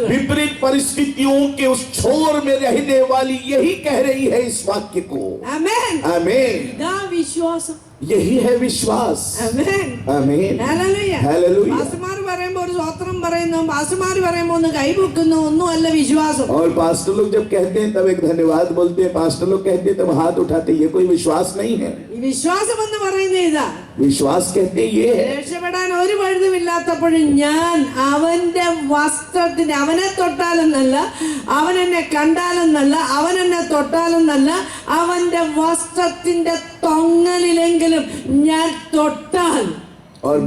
विपरीत परिस्थितियों के उस छोर में रहने वाली यही कह रही है इस वाक्य को। आमेन, आमेन। विश्वास, यही है विश्वास। आमेन, आमेन, हालेलुया, हालेलुया। പാസ്റ്റർമാർ പറയുമ്പോൾ ഒരു സ്വത്രം പറയുന്നു, പാസ്റ്റർമാർ പറയുമ്പോൾ ഒന്ന് കൈപൊക്കുന്നു, ഒന്നുമല്ല വിശ്വാസം। और पास्टर लोग जब कहते हैं तब एक धन्यवाद बोलते हैं, पास्टर लोग कहते हैं तब हाथ उठाते, ये कोई विश्वास नहीं है। വിശ്വാസം എന്ന് പറയുന്നത് ഇതാ, विश्वास कहते ये है। രക്ഷപ്പെടാൻ ഒരു വഴുതുമില്ലാത്തപ്പോഴും ഞാൻ അവന്റെ വസ്ത്രത്തിന്, അവനെ തൊട്ടാലെന്നല്ല, അവൻ എന്നെ കണ്ടാലെന്നല്ല, അവൻ എന്നെ തൊട്ടാലെന്നല്ല, അവന്റെ വസ്ത്രത്തിന്റെ തൊങ്ങലിലെങ്കിലും ഞാൻ തൊട്ടാൽ और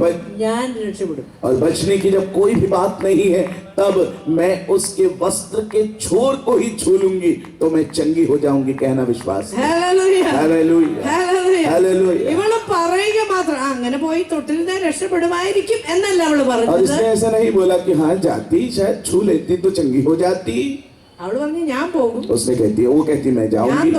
बचने की जब कोई भी बात नहीं है तब मैं उसके वस्त्र के छोर को ही छू लूंगी तो मैं चंगी हो जाऊंगी, कहना विश्वास है। Hallelujah, hallelujah, hallelujah, hallelujah. ഇവള് പറയുക മാത്രം, അങ്ങനെ പോയി തൊട്ടിരുന്നാൽ രക്ഷപ്പെടുമായിരിക്കും എന്നല്ല അവള് और പറഞ്ഞത്। इसने ऐसा नहीं बोला कि हाँ जाती, शायद छू लेती तो चंगी हो जाती। അവള് പറഞ്ഞു ഞാൻ പോകും, उसने कहती है, वो कहती मैं जाऊंगी,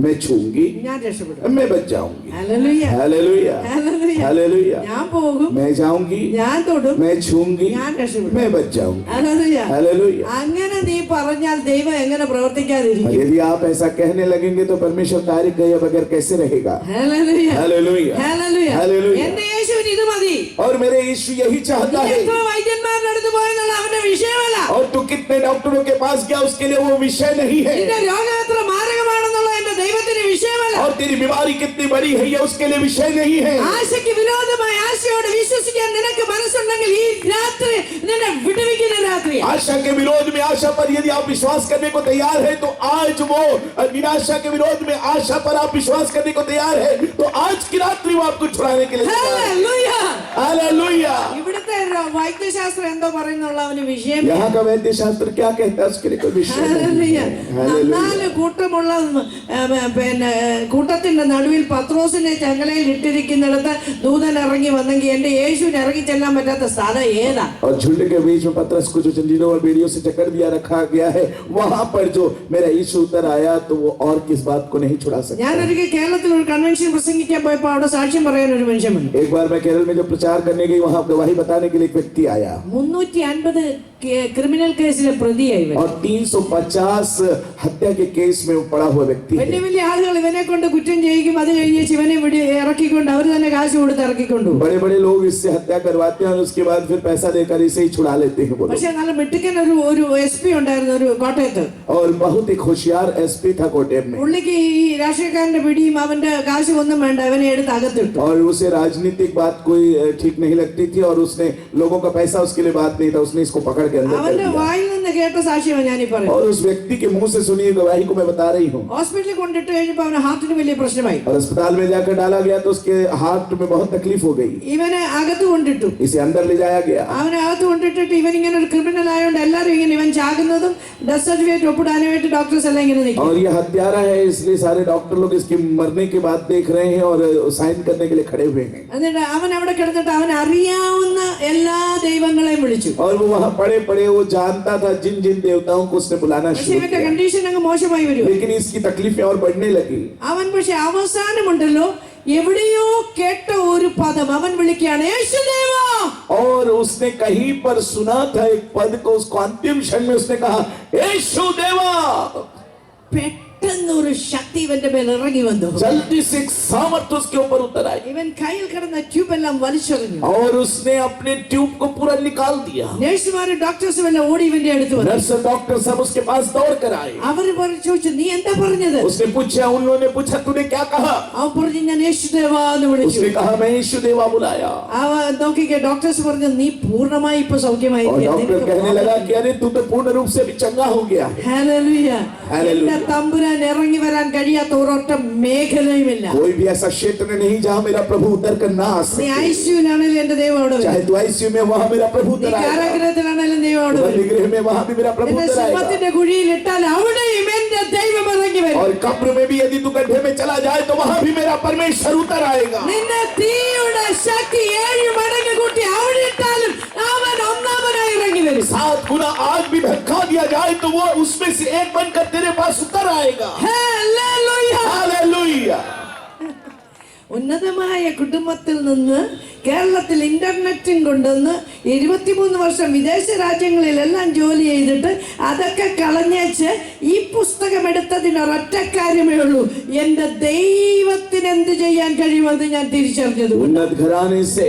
मैं छूंगी, ഞാൻ രക്ഷപ്പെടും। मैं बच जाऊंगी। Hallelujah, hallelujah, hallelujah, hallelujah. ഞാൻ പോകും, मैं जाऊंगी, ഞാൻ തൊടും, मैं छूंगी, ഞാൻ രക്ഷപ്പെടും। मैं बच जाऊंगी। Hallelujah, hallelujah. അങ്ങനെ നീ പറഞ്ഞാൽ ദൈവം എങ്ങനെ പ്രവർത്തിക്കാതിരിക്കും? यदि आप ऐसा कहने लगेंगे तो परमेश्वर कार्य किए बगैर कैसे रहेगा? Hallelujah, hallelujah, hallelujah, hallelujah. എന്റെ യേശുവിന് ഇത് മതി। और मेरे यीशु यही चाहता है। എത്ര വൈദ്യന്മാരുടെ അടുത്ത് പോയെന്നുള്ള അവന്റെ വിഷയമല്ല, और तू कितने डॉक्टरों के पास गया उसके लिए वो विषय नहीं है। നിന്റെ രോഗം എത്ര മാരകമാണെന്നുള്ള എന്റെ ദൈവത്തിന് വിഷയമല്ല, और तेरी बीमारी कितनी बड़ी है ये उसके लिए विषय नहीं है। ആശയ്ക്ക് വിരോധമായി ആശയോട് വിശ്വസിക്കാൻ നിനക്ക് മനസ്സുണ്ടെങ്കിൽ ഈ രാത്രി നിന്നെ വിടുവിക്കുന്ന രാത്രിയാണ്। आशा के विरोध में आशा पर यदि आप विश्वास करने को तैयार है तो आज वो, निराशा के विरोध में आशा पर आप विश्वास करने को तैयार है तो आज की रात्रि वो आपको छुड़ाने के लिए तैयार है। Hallelujah, hallelujah. ഇവിടുത്തെ വൈദ്യശാസ്ത്രം എന്തോ പറയുന്നുള്ള അവന് വിഷയം। यहाँ का वैद्य शास्त्र क्या कहता है उसके लिए कोई विषय नहीं है। हालेलुया। നാല് കൂട്ടമുള്ള പിന്നെ കൂട്ടത്തിന്റെ നടുവിൽ പത്രോസിനെ ചങ്ങലയിൽ ഇട്ടിരിക്കുന്നിടത്ത് ദൂതൻ ഇറങ്ങി വന്നെങ്കിൽ എന്റെ യേശുവിന് ഇറങ്ങി ചെല്ലാൻ പറ്റാത്ത സ്ഥലം ഏതാ? और झुंड के बीच में पतरस को जो जंजीरों और बेड़ियों से जकड़ दिया रखा गया है, वहां पर जो मेरा यीशु उतर आया तो वो और किस बात को नहीं छुड़ा सकता। ഞാൻ ഒരിക്കൽ കേരളത്തിൽ ഒരു കൺവെൻഷൻ പ്രസംഗിക്കാൻ പോയപ്പോൾ അവിടെ സാക്ഷ്യം പറയാൻ ഒരു മനുഷ്യൻ വന്നു। एक बार मैं केरल में जो प्रचार करने गई वहां गवाही बताने के लिए एक व्यक्ति आया 350 ക്രിമിനൽ കേസിലെ പ്രതിയായി വരും। और 350 हत्या के केस में पड़ा हुआ व्यक्ति है। വലിയ വലിയ ആളുകൾ ഇവനെ കൊണ്ട് കുറ്റം ചെയ്യിക്കും, അത് കഴിഞ്ഞ് ശിവനെ ഇറക്കിക്കൊണ്ട് അവർ തന്നെ കാശ് കൊടുത്ത് ഇറക്കിക്കൊണ്ടു। बड़े बड़े लोग इससे हत्या करवाते हैं और उसके बाद फिर पैसा देकर इसे ही छुड़ा लेते हैं। പക്ഷെ നല്ല മിടുക്കൻ ഒരു SP ഉണ്ടായിരുന്നു ഒരു കോട്ടയത്ത്। और बहुत ही होशियार SP था कोटेम में। പുള്ളിക്ക് ഈ രാഷ്ട്രീയക്കാരന്റെ പിടിയും അവന്റെ കാശും ഒന്നും വേണ്ട, അവനെ എടുത്ത് അകത്തിട്ടു। और उसे राजनीतिक बात कोई ठीक नहीं लगती थी और उसने लोगों का पैसा उसके लिए बात नहीं था, उसने इसको पकड़ के अंदर कर അവന്റെ दिया। വായിൽ നിന്ന് കേട്ട സാക്ഷ്യമാണ് ഞാനീ പറയുന്നത്। और उस व्यक्ति के मुंह से सुनी गवाही को मैं बता रही हूँ। ഹോസ്പിറ്റലിൽ കൊണ്ടിട്ട് കഴിഞ്ഞപ്പോൾ അവന് ഹാർട്ടിന് വലിയ പ്രശ്നമായി। और अस्पताल में जाकर डाला गया तो उसके हार्ट में बहुत तकलीफ हो गई। ഇവനെ അകത്ത് കൊണ്ടിട്ടു। इसे अंदर ले जाया गया। അവനെ അകത്ത് കൊണ്ടിട്ടിട്ട് ഇവൻ ഇങ്ങനെ ഒരു ക്രിമിനൽ ആയതുകൊണ്ട് എല്ലാവരും ഇങ്ങനെ ഇവൻ ചാകുന്നതും ഡെത്ത് സർട്ടിഫിക്കറ്റ് ഒപ്പിടാനായിട്ട് ഡോക്ടേഴ്സ് എല്ലാം ഇങ്ങനെ നിൽക്കും। और ये हत्यारा है इसलिए सारे डॉक्टर लोग इसके मरने के बाद देख रहे हैं और साइन करने के लिए खड़े हुए हैं। എന്നിട്ട് അവൻ അവിടെ കിടന്നിട്ട് അവൻ അറിയാവുന്ന എല്ലാ ദൈവങ്ങളെയും വിളിച്ചു। और वो वहाँ पड़े पड़े वो जानता था जिन जिन देवताओं को उसने बुलाना പക്ഷെ शुरू ഇവന്റെ किया। കണ്ടീഷൻ അങ്ങ് മോശമായി വരും। लेकिन इसकी तकलीफें और बढ़ने लगी। അവൻ പക്ഷെ അവസാനമുണ്ടല്ലോ എവിടെയോ കേട്ട ഒരു പദം അവൻ വിളിക്കുകയാണ്, യേശുദേവാ। और उसने कहीं पर सुना था एक पद को, उसको अंतिम क्षण में उसने कहा यीशु देवा। പെട്ടെന്ന് ഒരു ശക്തി ഇവന്റെ മേൽ ഇറങ്ങി വന്നു। जल्दी से एक सामर्थ्य उसके ऊपर उतर आई ഇവൻ കയ്യിൽ കിടന്ന ട്യൂബ് എല്ലാം വലിച്ചെറിഞ്ഞു। और उसने अपने ट्यूब को पूरा निकाल दिया। നഴ്സുമാരും ഡോക്ടേഴ്സും എല്ലാം ഓടി ഇവന്റെ അടുത്ത് വന്നു। नर्स और डॉक्टर सब उसके पास दौड़ कर आए। അവര് ചോദിച്ചു, നീ എന്താ പറഞ്ഞത്? उसने पूछा, उन लोगों ने पूछा तूने क्या कहा? അവൻ പറഞ്ഞു, ഞാൻ യേശുദേവാ എന്ന് വിളിച്ചു। उसने कहा मैं यीशु देवा बुलाया। നോക്കിക്കേ, ഡോക്ടേഴ്സ് പറഞ്ഞു നീ പൂർണ്ണമായി ഇപ്പൊ और സൗഖ്യമായിരിക്കും। डॉक्टर कहने लगा कि अरे तू तो पूर्ण रूप से भी चंगा हो गया। Hallelujah, hallelujah. എന്റെ തമ്പുരാൻ ഇറങ്ങി വരാൻ കഴിയാത്ത ഒരൊറ്റ മേഖലയുമില്ല। कोई भी ऐसा क्षेत्र नहीं जहाँ मेरा प्रभु उतर कर ना आ നീ सके। ഐസിയുനാണെങ്കിലും എന്റെ ദൈവം അവിടെ വരും। चाहे तू आईसीयू में वहाँ मेरा प्रभु നീ उतर आएगा। കാരാഗൃഹത്തിലാണെങ്കിലും ദൈവം അവിടെ വരും। गृह में वहाँ भी मेरा प्रभु നിന്നെ उतर आएगा। സിംഹത്തിന്റെ കുഴിയിൽ ഇട്ടാൽ അവിടെയും എന്റെ ദൈവം ഇറങ്ങി വരും। और कब्र में भी यदि तू गड्ढे में चला जाए तो वहाँ भी मेरा परमेश्वर उतर आएगा। നിന്നെ തീയുടെ ശക്തി 7 മടങ്ങ് കൂട്ടി അവിടെ ഇട്ടാലും അവൻ ഒന്നാമനായി ഇറങ്ങി വരും। 7 गुना आग भी भड़का दिया जाए तो वो उसमें से एक बनकर तेरे पास उतर आएगा। Hallelujah, hallelujah. ഉന്നതമായ കുടുംബത്തിൽ നിന്ന് കേരളത്തിൽ ഇന്റർനെറ്റും കൊണ്ടുവന്ന് 23 വർഷം വിദേശ രാജ്യങ്ങളിലെല്ലാം ജോലി ചെയ്തിട്ട് അതൊക്കെ കളഞ്ഞേച്ച് ഈ പുസ്തകം എടുത്തതിനൊരൊറ്റ കാര്യമേ ഉള്ളൂ, എന്റെ ദൈവത്തിന് എന്ത് ചെയ്യാൻ കഴിയുമെന്ന് ഞാൻ തിരിച്ചറിഞ്ഞത്. उन्नत घराने से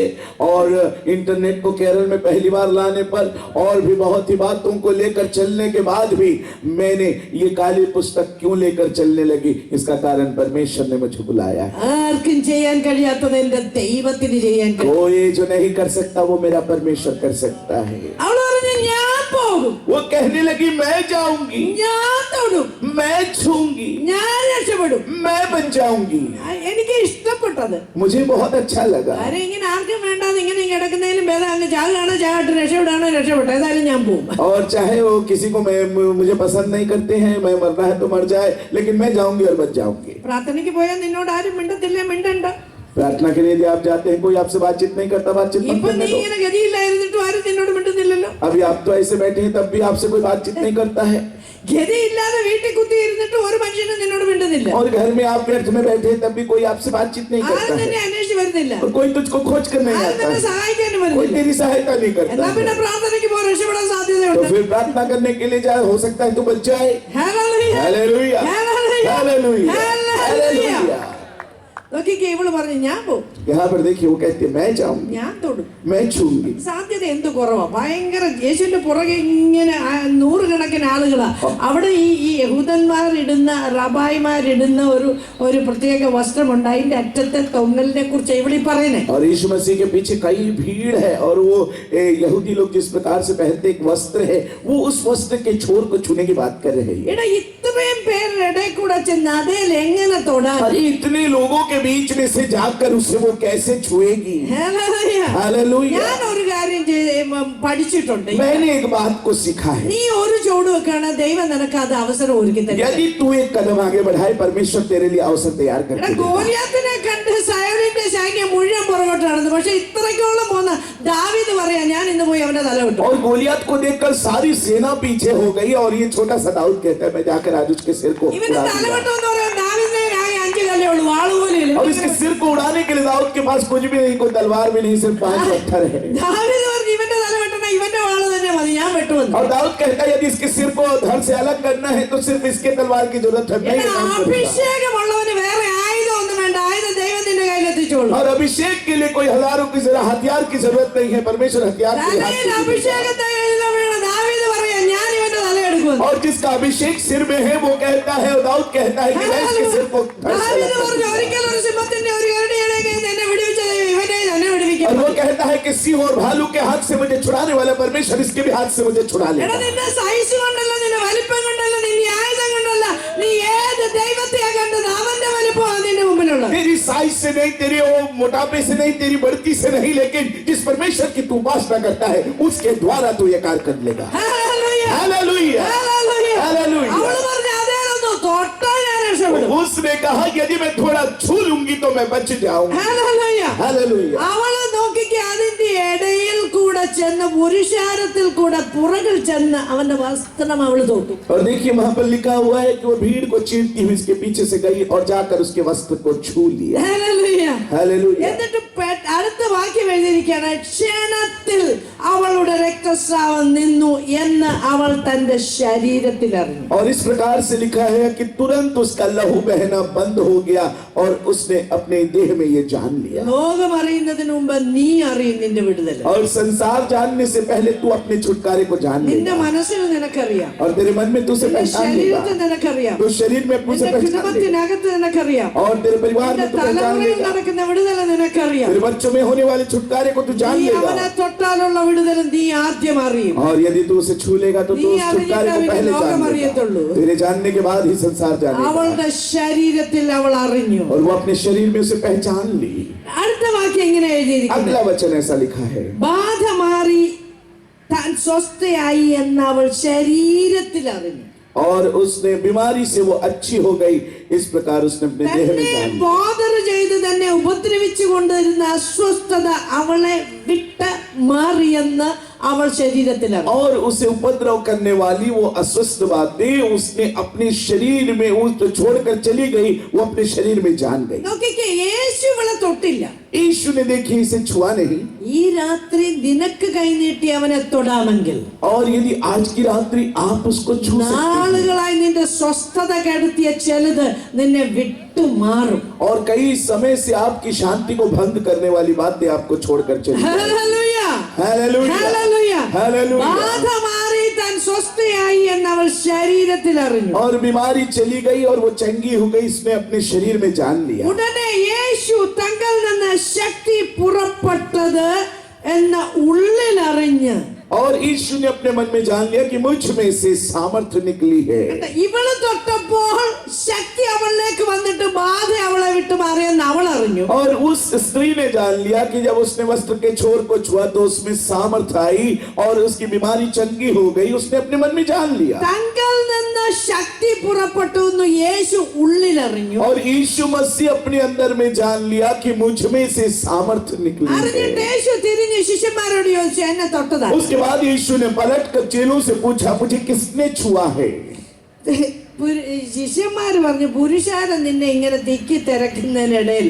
और इंटरनेट को केरल में पहली बार लाने पर और भी बहुत ही बातों को लेकर चलने के बाद भी मैंने ये काली पुस्तक क्यों लेकर चलने लगी, इसका कारण परमेश्वर ने मुझे बुलाया है. ആർക്കും ചെയ്യാൻ കഴിയാത്തത് എന്റെ ദൈവത്തിന് ചെയ്യാൻ കഴിയും. कोई जो नहीं कर सकता वो मेरा परमेश्वर कर सकता है. അവൾ പറഞ്ഞു ഞാൻ പോകും, वो कहने लगी मैं जाऊंगी, ഞാൻ തൊടും, मैं छूंगी, ഞാൻ രക്ഷപ്പെടും. मैं बन जाऊंगी. എനിക്ക് ഇഷ്ടപ്പെട്ടത് मुझे बहुत अच्छा लगा. ആരെ ഇങ്ങനെ ആർക്കും വേണ്ടാതെ ഇങ്ങനെ കിടക്കുന്നതിലും ഭേദം അങ്ങ് ചാകുകയാണോ ചാകട്ടെ, രക്ഷപ്പെടാണോ രക്ഷപ്പെട്ടെ, ഏതായാലും ഞാൻ പോകും. और चाहे वो किसी को मुझे पसंद नहीं करते हैं, मैं मरना है तो मर जाए, लेकिन मैं जाऊंगी और बच जाऊंगी. പ്രാർത്ഥനയ്ക്ക് പോയാൽ നിന്നോട് ആരും മിണ്ടത്തില്ല, മിണ്ടണ്ട. प्रार्थना के लिए यदि आप जाते हैं कोई आपसे बातचीत नहीं करता, बातचीत मत ഇപ്പൊ നീ करने दो. ഇങ്ങനെ ഗതിയില്ലായിരുന്നിട്ടും ആരും നിന്നോട് മിണ്ടുന്നില്ലല്ലോ. अभी आप तो ऐसे बैठे हैं तब भी आपसे कोई बातचीत नहीं करता है. ഗതിയില്ലാതെ വീട്ടിൽ കുത്തി ഇരുന്നിട്ട് ഒരു മനുഷ്യനും നിന്നോട് മിണ്ടുന്നില്ല. और घर में आप व्यर्थ में बैठे हैं तब भी कोई आपसे बातचीत नहीं ആരും करता നിന്നെ है. അന്വേഷിച്ച് വരുന്നില്ല, और कोई तुझको खोज कर नहीं ആരും आता നിന്നെ है. സഹായിക്കാനും कोई വരുന്നില്ല. तेरी सहायता नहीं എന്നാ करता പിന്നെ है. പ്രാർത്ഥനയ്ക്ക് പോ, രക്ഷപ്പെടാൻ तो സാധ്യതയുണ്ട്. फिर प्रार्थना करने के लिए जाए, हो सकता है तो बच जाए. Hallelujah, hallelujah, hallelujah, hallelujah, hallelujah. Hallelujah. നോക്കിക്കേ, ഇവള് പറഞ്ഞു ഞാൻ പോകും, यहाँ पर देखिए वो कहती है मैं जाऊंगी, ഞാൻ തൊടും. मैं छूंगी. സാധ്യത എന്ത് കുറവാ, ഭയങ്കര യേശുവിന്റെ പുറകെ ഇങ്ങനെ നൂറുകണക്കിന് ആളുകളാ. അവിടെ ഈ യഹൂദന്മാരിടുന്ന റബായിമാരിടുന്ന ഒരു പ്രത്യേക വസ്ത്രമുണ്ട്, അതിന്റെ അറ്റത്തെ തൊങ്ങലിനെ കുറിച്ച് ഇവിടെ പറയുന്നേ. और यीशु मसीह के पीछे कई भीड़ है और वो यहूदी लोग जिस प्रकार से पहनते एक वस्त्र है, वो उस वस्त्र के छोर को छूने की बात कर रहे हैं. ഇവിടെ ഇത്രയും പേരുടെ ഇടയിൽ കൂടെ ചെന്ന് അതേൽ എങ്ങനെ തൊടാൻ? अरे इतने लोगों के बीच में से जाकर उसे वो कैसे छुएगी? ഹല്ലേലൂയ. हालेलुया. ഞാൻ ഒരു കാര്യം പഠിച്ചിട്ടുണ്ട്. मैंने एक बात को सीखा है. നീ ഒരു ചുവട് വെക്കാണ്, ദൈവം നിനക്ക് അത് അവസരം ഒരുക്കി തരും. यदि तू एक कदम आगे बढ़ाए, परमेश्वर तेरे लिए अवसर तैयार എടാ, करके देगा. ഗോലിയാത്തിനെ കണ്ട് സൗലിന്റെ സൈന്യം മുഴുവൻ പുറകോട്ട് നടന്നു. പക്ഷെ ഇത്രയ്ക്കോളം പോന്ന ദാവീദ് പറയാ ഞാൻ ഇന്ന് പോയി അവന്റെ തല വിട്ടു. और गोलियत को देखकर सारी सेना पीछे हो गई और ये छोटा सा दाऊद कहता है मैं जाकर आज उसके सिर को ഇവന്റെ उड़ा തല दूंगा. വിട്ടു എന്ന് പറയാൻ ദാവീദിനെ ആകെ 5 കല്ലേ ഉള്ളൂ, വാള് പോലും ഇല്ല. और इसके सिर को उड़ाने के लिए दाऊद के पास कुछ भी नहीं, कोई तलवार भी नहीं, सिर्फ 5 पत्थर है. ദാവീദ് പറഞ്ഞു ഇവന്റെ തല വെട്ടണ ഇവന്റെ വാള് തന്നെ മതി, ഞാൻ വെട്ടുവന്നു. और दाऊद कहता है यदि इसके सिर को धड़ से अलग करना है तो सिर्फ इसके तलवार की जरूरत है, मैं ये काम करूंगा. അഭിഷേകമുള്ളവന് വേറെ ആയുധം ഒന്നും വേണ്ട, ആയുധം ദൈവത്തിന്റെ കയ്യിലെത്തിച്ചോളൂ. और अभिषेक के लिए कोई हजारों की हथियार की जरूरत नहीं है, परमेश्वर हथियार के लिए हाथ തലയിൽ से देगा. അഭിഷേകത്തെ വേണം. ദാവീദ് പറയാ ഞാൻ ഇവന്റെ തല എടുക്കുമെന്ന്. और जिसका अभिषेक सिर में है वो कहता है, और दाऊद कहता है कि मैं इसके सिर को धड़ से ദാവീദ് अलग പറഞ്ഞു करूंगा. ഒരിക്കൽ ഒരു സിംഹത്തിന്റെ ഒരു കരടിയുടെ കയ്യിൽ നിന്ന് എന്നെ വിടുവിച്ച ദൈവം ഇവനെ തന്നെ വിടുവിക്കും. और वो कहता है कि सिंह और भालू के हाथ से मुझे छुड़ाने वाला परमेश्वर इसके भी हाथ से मुझे छुड़ा എടാ, लेगा. നിന്റെ സൈസ് കൊണ്ടല്ല, നിന്റെ വലിപ്പം കൊണ്ടല്ല, നിന്റെ ആയുധം കൊണ്ടല്ല, നീ ഏത് ദൈവത്തെയാ കണ്ടത് അവന്റെ വലിപ്പമാണ് നിന്റെ മുമ്പിലുള്ളത്. तेरी साइज से नहीं, तेरे वो मोटापे से नहीं, तेरी बढ़ती से नहीं, लेकिन जिस परमेश्वर की तू उपासना करता है उसके द्वारा तू ये कार्य कर लेगा. Hallelujah, hallelujah, hallelujah. हालेलुया. അവള് പറഞ്ഞു അതേലൊന്നു തൊട്ടാ ഞാൻ രക്ഷപ്പെടും. उसने कहा यदि मैं थोड़ा छू लूंगी तो मैं बच जाऊंगी. ഹല്ലേലൂയ. हालेलुया. അവള് നോക്കിക്ക് അതിന്റെ ഇടയിൽ കൂടെ ചെന്ന് പുരുഷാരത്തിൽ കൂടെ പുറകിൽ ചെന്ന് അവന്റെ വസ്ത്രം അവള് തൊട്ടു. और देखिए वहां पर लिखा हुआ है कि वो भीड़ को चीरती हुई इसके पीछे से गई और जाकर उसके वस्त्र को छू लिया. ഹല്ലേലൂയ. हालेलुया. എന്നിട്ട് അടുത്ത വാക്യം എഴുതിയിരിക്കുകയാണ്, ക്ഷണത്തിൽ അവളുടെ രക്തസ്രാവം നിന്നു എന്ന് അവൾ തന്റെ ശരീരത്തിൽ അറിഞ്ഞു. और इस प्रकार से लिखा है कि तुरंत उसका लहू बहना बंद हो गया और उसने अपने देह में ये जान लिया. ലോകം അറിയുന്നതിന് മുമ്പ് നീ അറിയും നിന്റെ വിടുതൽ. और संसार जानने से पहले तू अपने छुटकारे को जान നിന്റെ लेगा. മനസ്സിൽ നിനക്കറിയാം, और तेरे मन में तू उसे നിന്റെ पहचान ശരീരത്തിൽ लेगा. നിനക്കറിയാം, तो शरीर में अपने से നിന്റെ पहचान लेगा. കുടുംബത്തിനകത്ത് നിനക്കറിയാം, और तेरे परिवार നിന്റെ में तू पहचान തലമുറയിൽ लेगा. നടക്കുന്ന വിടുതൽ നിനക്കറിയാം. तेरे बच्चों में होने वाले छुटकारे को तू जान നീ അവനെ लेगा. തൊട്ടാലുള്ള വിടുതൽ നീ ആദ്യം അറിയും. और यदि तू उसे छू लेगा तो तू നീ उस छुटकारे को അറിഞ്ഞിട്ടേ पहले ലോകം जान അറിയത്തുള്ളൂ. लेगा. तेरे जानने के बाद ही संसार जानेगा. അവളുടെ ശരീരത്തിൽ അവൾ അറിഞ്ഞു. और वो अपने शरीर में उसे पहचान ली. അടുത്ത വാക്യം ഇങ്ങനെ എഴുതിയിരിക്കുന്നു, अगला वचन ऐसा लिखा है, ബാധ മാറി താൻ സ്വസ്ഥയായി എന്ന് അവൾ ശരീരത്തിൽ അറിഞ്ഞു. और उसने बीमारी से वो अच्छी हो गई, इस प्रकार उसने अपने देह में തന്നെ जान लिया. ബോധർ ചെയ്ത് തന്നെ ഉപദ്രവിച്ചു കൊണ്ടിരുന്ന അസ്വസ്ഥത അവളെ വിട്ട് മാറിയെന്ന് അവൾ ശരീരത്തിലാണ്. और उसे उपद्रव करने वाली वो अस्वस्थ बातें उसने अपने शरीर में उस छोड़कर चली गई, वो अपने शरीर में जान गई. നോക്കിക്കേ, യേശു ഇവളെ തൊട്ടില്ല. यीशु ने देखी इसे छुआ नहीं. ഈ രാത്രി നിനക്ക് കൈനീട്ടി അവനെ തൊടാമെങ്കിൽ और यदि आज की रात्रि आप उसको छू सकते हैं, നാളുകളായി നിന്റെ സ്വസ്ഥത കെടുത്തിയ ചിലത് നിന്നെ വിട്ടു മാറും. और कई समय से आपकी शांति को भंग करने वाली बातें आपको छोड़कर चली गई. Hallelujah, hallelujah, hallelujah. हालेलुया. ബാധ മാറി താൻ സ്വസ്ഥയായി എന്ന് അവൾ ശരീരത്തിൽ അറിഞ്ഞു. और बीमारी चली गई और वो चंगी हो गई, इसने अपने शरीर में जान लिया. ഉടനെ യേശു തങ്കിൽ നിന്ന് ശക്തി പുറപ്പെട്ടത് എന്ന ഉള്ളിൽ അറിഞ്ഞ് और यीशु ने अपने मन में जान लिया कि मुझ में से सामर्थ्य निकली है. ഇവള് തൊട്ടപ്പോൾ ശക്തി അവളിലേക്ക് വന്നിട്ട് ബാധ അവളെ വിട്ടു മാറിയെന്ന് അവൾ അറിഞ്ഞു. और उस स्त्री ने जान लिया कि जब उसने वस्त्र के छोर को छुआ तो उसमें सामर्थ्य आई और उसकी बीमारी चंगी हो गई. उसने अपने मन में जान लिया. തങ്കിൽ നിന്ന് ശക്തി പുറപ്പെട്ടു എന്ന് യേശു ഉള്ളിൽ അറിഞ്ഞു. और यीशु मसीह अपने अंदर में जान लिया कि मुझ में से सामर्थ्य निकली അറിഞ്ഞിട്ട് है. യേശു തിരിഞ്ഞ് ശിഷ്യന്മാരോട് ചോദിച്ചു, എന്നെ തൊട്ടതാ? उसके बाद यीशु ने पलट कर चेलों से पूछा, मुझे किसने छुआ है? ശിഷ്യന്മാര് പറഞ്ഞു, പുരുഷാരം നിന്നെ ഇങ്ങനെ തിക്കി തിരക്കുന്നതിനിടയിൽ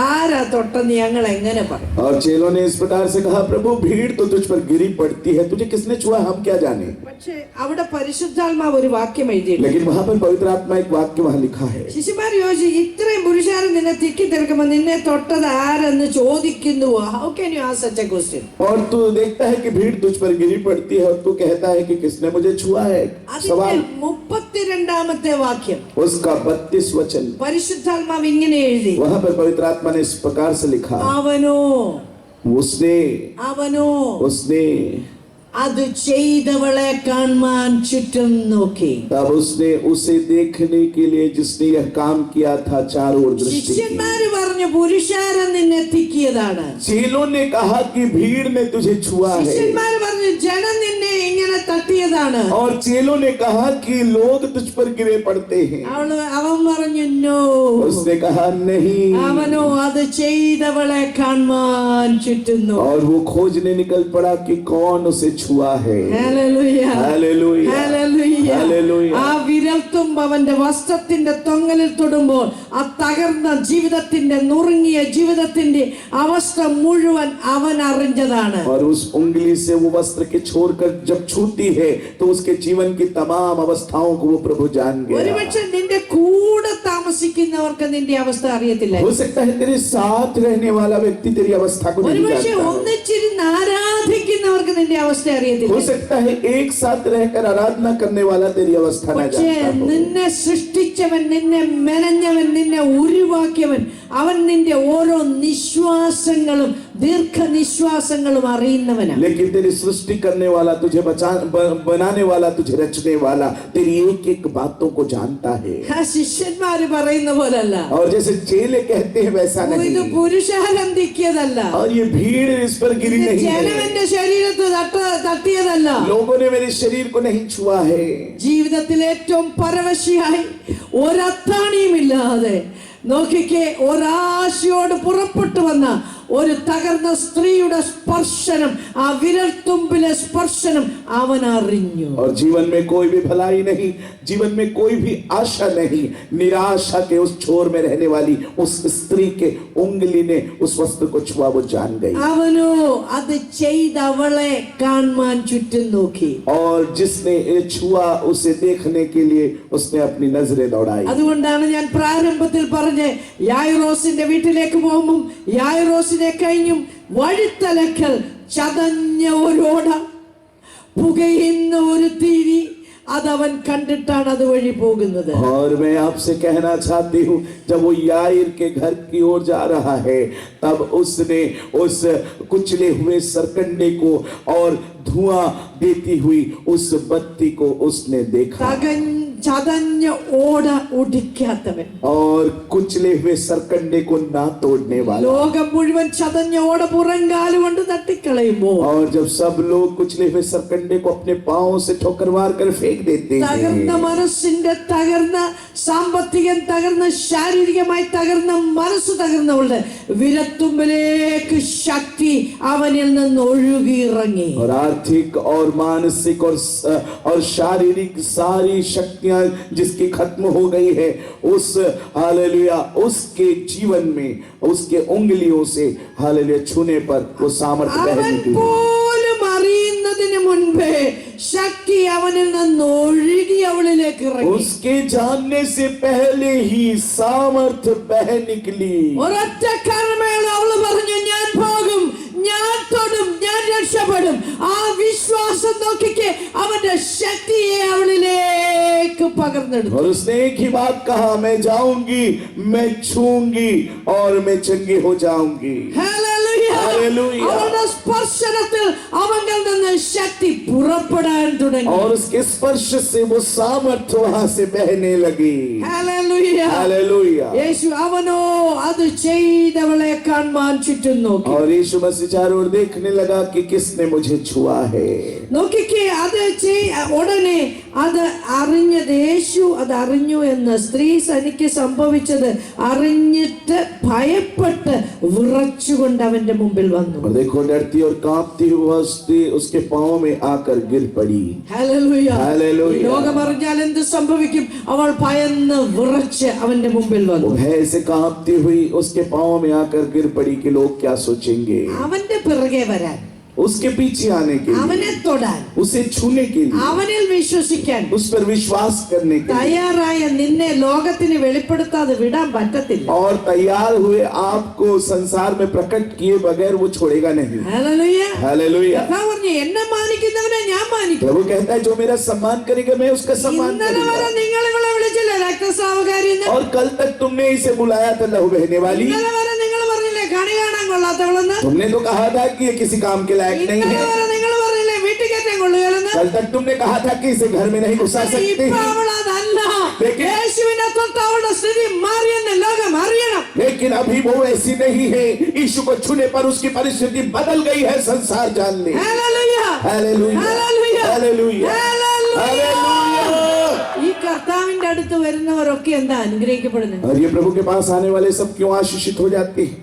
ആരാ തൊട്ടെന്ന് ഞങ്ങൾ എങ്ങനെ പറയും? और चेलों ने इस प्रकार से कहा, प्रभु भीड़ तो तुझ पर गिरी पड़ती है, तुझे किसने छुआ हम क्या जाने. പക്ഷെ അവിടെ പരിശുദ്ധാത്മാവ് ഒരു വാക്യം എഴുതിയില്ല. लेकिन वहां पर पवित्र आत्मा एक वाक्य वहां लिखा है. ശിഷ്യന്മാർ ചോദിച്ചു, ഇത്രയും പുരുഷാരം നിന്നെ തിക്കി തിരക്കുമ്പോ നിന്നെ തൊട്ടത് ആരെന്ന് ചോദിക്കുന്നുവോ? How can you ask such a question? और तू देखता है कि भीड़ तुझ पर गिरी पड़ती है और तू कहता है कि किसने मुझे छुआ है. सवाल അതിന്റെ 32ാമത്തെ വാക്യം उसका 32 वचन, പരിശുദ്ധാത്മാവ് ഇങ്ങനെ എഴുതി, वहां पर पवित्र आत्मा ने इस प्रकार से लिखा, അവനോ उसने അത് ചെയ്തവളെ കാണാൻ ചുറ്റും നോക്കി. तब उसने उसे देखने के लिए जिसने यह काम किया था चारों ओर दृष्टि की. ശിഷ്യന്മാര് പറഞ്ഞു, പുരുഷാരം നിന്നെ തിക്കിയതാണ്. चेलों ने कहा कि भीड़ ने तुझे छुआ है. ശിഷ്യന്മാര് പറഞ്ഞു, ജനം നിന്നെ ഇങ്ങനെ തട്ടിയതാണ്. और चेलों ने कहा कि लोग तुझ पर गिरे पड़ते हैं. അവൻ പറഞ്ഞു, നോ. उसने कहा नहीं. അവനോ അത് ചെയ്തവളെ കാണാൻ ചുറ്റും നോക്കി. और वो खोजने निकल पड़ा कि कौन उसे छुआ है. Hallelujah, hallelujah, hallelujah. हालेलुया. ആ വിരൽത്തുമ്പ് അവന്റെ വസ്ത്രത്തിന്റെ തൊങ്ങലിൽ തൊടുമ്പോൾ ആ തകർന്ന ജീവിതത്തിന്റെ നുറുങ്ങിയ ജീവിതത്തിന്റെ അവസ്ഥ മുഴുവൻ അവൻ അറിഞ്ഞതാണ്. और उस उंगली से वो वस्त्र के छोड़कर जब छूती है तो उसके जीवन की तमाम अवस्थाओं को वो प्रभु जान गया. ഒരുപക്ഷെ നിന്റെ കൂടെ താമസിക്കുന്നവർക്ക് നിന്റെ അവസ്ഥ അറിയത്തില്ല. हो सकता है तेरे साथ रहने वाला व्यक्ति तेरी अवस्था को नहीं ഒരുപക്ഷെ जानता. ഒന്നിച്ചിരുന്ന് ആരാധിക്കുന്നവർക്ക് നിന്റെ അവസ്ഥ हो അറിയത്തില്ല. सकता है एक साथ रहकर आराधना करने वाला तेरी अवस्था न പക്ഷേ जानता हो. നിന്നെ സൃഷ്ടിച്ചവൻ, നിന്നെ മെനഞ്ഞവൻ, നിന്നെ ഉരുവാക്കിയവൻ, അവൻ നിന്റെ ഓരോ നിശ്വാസങ്ങളും ദീർഘനിശ്വാസങ്ങളും അറിയുന്നവനാണ്. लेकिन तेरी सृष्टि करने वाला, तुझे बनाने वाला, तुझे रचने वाला तेरी एक एक बातों को जानता है. ആ ശിഷ്യന്മാര് പറയുന്ന പോലല്ല, और जैसे चेले कहते हैं वैसा ഇത് नहीं. പുരുഷാരം തിക്കിയതല്ല, और ये भीड़ इस पर गिरी नहीं है. ജനമെന്റെ ശരീരത്തിൽ തട്ടിയതല്ല. लोगों ने मेरे शरीर को नहीं छुआ है. ജീവിതത്തിൽ ഏറ്റവും പരവശിയായി ഒരത്താണിയുമില്ലാതെ നോക്കിക്കേ, ഒരാശയോട് പുറപ്പെട്ടു വന്ന ഒരു തകർന്ന സ്ത്രീയുടെ സ്പർശനം, ആ വിരൽത്തുമ്പിലെ സ്പർശനം അവൻ അറിഞ്ഞു. और जीवन में कोई भी भलाई नहीं, जीवन में कोई भी आशा नहीं, निराशा के उस छोर में रहने वाली उस स्त्री के उंगली ने उस वस्त्र को छुआ, वो जान गई. അവനോ അത് ചെയ്തവളെ കാണാൻ ചുറ്റും നോക്കി. और जिसने ये छुआ उसे देखने के लिए उसने अपनी नजरें दौड़ाई. അതുകൊണ്ടാണ് ഞാൻ പ്രാരംഭത്തിൽ പറഞ്ഞ്, യായിറോസിന്റെ വീട്ടിലേക്ക് പോകുമ്പോൾ യായിറോസിനെ കഴിഞ്ഞും വഴിത്തലക്കൽ ചതഞ്ഞ ഒരോട, പുകയുന്ന ഒരു തിരി, അതവൻ കണ്ടിട്ടാണ് അതുവഴി പോകുന്നത്. और मैं आपसे कहना चाहती हूँ, जब वो याईर के घर की ओर जा रहा है तब उसने उस कुचले हुए सरकंडे को और धुआं देती हुई उस बत्ती को उसने देखा. ചതഞ്ഞ ഓട ഒടിക്കാത്തവൻ. और कुचले हुए सरकंडे को ना तोड़ने वाला. ലോകം മുഴുവൻ ചതഞ്ഞ ഓട പുറങ്കാല് കൊണ്ട് തട്ടിക്കളയുമ്പോൾ और जब सब लोग कुचले हुए सरकंडे को अपने पांव से ठोकर मार कर फेंक देते തകർന്ന हैं, മനസ്സിന്റെ തകർന്ന സാമ്പത്തികം തകർന്ന ശാരീരികമായി തകർന്ന മനസ്സ് തകർന്നവളുടെ വിരത്തുമ്പിലേക്ക് ശക്തി അവനിൽ നിന്ന് ഒഴുകിയിറങ്ങി. और आर्थिक और मानसिक और शारीरिक सारी शक्तियां जिसकी खत्म हो गई है, उस हालेलुया उसके जीवन में उसके उंगलियों से हालेलुया छूने पर वो सामर्थ्य അവൻ बहने की. പോലും അറിയുന്നതിന് മുൻപേ ശക്തി അവനിൽ നിന്ന് ഒഴുകി അവളിലേക്ക് ഇറങ്ങി. उसके जानने से पहले ही सामर्थ्य बह निकली. ഒരൊറ്റ കാരണമേയുള്ളൂ. അവള് പറഞ്ഞു, ഞാൻ പോകും, ഞാൻ തൊടും, ഞാൻ രക്ഷപ്പെടും. ആ വിശ്വാസം നോക്കിക്കേ അവന്റെ ശക്തിയെ അവളിലേക്ക് പകർന്നെടുത്തു. और उसने एक ही बात कहा, मैं जाऊंगी, मैं छूंगी और मैं चंगी हो जाऊंगी. ഹല്ലേലൂയ. ഹല്ലേലൂയ. അവളുടെ സ്പർശനത്തിൽ അവനിൽ നിന്ന് ശക്തി പുറപ്പെടാൻ തുടങ്ങി. और उसके स्पर्श से वो सामर्थ्य वहां से बहने लगी. ഹല്ലേലൂയ. हालेलुया. യേശു അവനോ അത് ചെയ്തവളെ കാണാൻ ചുറ്റും നോക്കി. और यीशु मसीह चारों ओर देखने लगा कि किसने मुझे छुआ है. നോക്കിക്കേ, അത് ഉടനെ അത് അറിഞ്ഞത് യേശു അത് അറിഞ്ഞു എന്ന് സ്ത്രീ തനിക്ക് സംഭവിച്ചത് അറിഞ്ഞിട്ട് ഭയപ്പെട്ട് വിറച്ചുകൊണ്ട് അവന്റെ മുമ്പിൽ വന്നു. और देखो, डरती और कांपती हुई स्त्री उसके पांव में आकर गिर पड़ी. ഹല്ലേലൂയ. ഹല്ലേലൂയ. ലോകം അറിഞ്ഞാൽ എന്ത് സംഭവിക്കും? അവൾ ഭയന്ന് വിറച്ച് അവന്റെ മുമ്പിൽ वो വന്നു. भय से कांपती हुई उसके पांव में आकर गिर पड़ी कि लोग क्या सोचेंगे. അവന്റെ പിറകെ വരാൻ, उसके पीछे आने के लिए, അവനെ തൊടാൻ, उसे छूने के लिए, അവനിൽ വിശ്വസിക്കാൻ उस पर विश्वास करने के लिए തയ്യാറായ നിന്നെ ലോകത്തിന് വെളിപ്പെടുത്താതെ വിടാൻ പറ്റത്തില്ല. और तैयार हुए आपको संसार में प्रकट किए बगैर वो छोड़ेगा नहीं. ഹല്ലേലൂയ. हालेलुया. കർത്താവ് പറഞ്ഞു, എന്നെ മാനിക്കുന്നവനെ ഞാൻ മാനിക്കും. प्रभु कहता है, जो मेरा सम्मान करेगा मैं उसका सम्मान ഇന്നലെ വരെ करूंगा. നിങ്ങൾ ഇവളെ വിളിച്ചില്ലേ രക്തസ്രാവകാരി എന്ന്? और कल तक तुमने इसे बुलाया था लहू बहने वाली. ഇന്നലെ വരെ നിങ്ങൾ പറഞ്ഞില്ലേ കണി കാണാൻ കൊള്ളാത്തവളെന്ന്? तुमने तो कहा था कि ये किसी काम के लायक नहीं ഇന്നലെ है. വരെ നിങ്ങൾ പറഞ്ഞില്ലേ വീട്ടിൽ കയറ്റാൻ കൊള്ളുകയെന്ന്? कल तक तुमने कहा था कि इसे घर में नहीं घुसा सकते. ഇപ്പൊ അവൾ അതല്ല. लेकिन- യേശുവിനെ തൊട്ട് അവളുടെ സ്ഥിതി മാറിയെന്ന് ലോകം അറിയണം. लेकिन अभी वो ऐसी नहीं है. यीशु को छूने पर उसकी परिस्थिति बदल गई है. संसार जान ले. Hallelujah. Hallelujah. Hallelujah. Hallelujah. Hallelujah. Hallelujah. ഈ കർത്താവിന്റെ അടുത്ത് വരുന്നവരൊക്കെ എന്താ അനുഗ്രഹിക്കപ്പെടുന്നത്? और ये प्रभु के पास आने वाले सब क्यों आशीषित हो जाते हैं?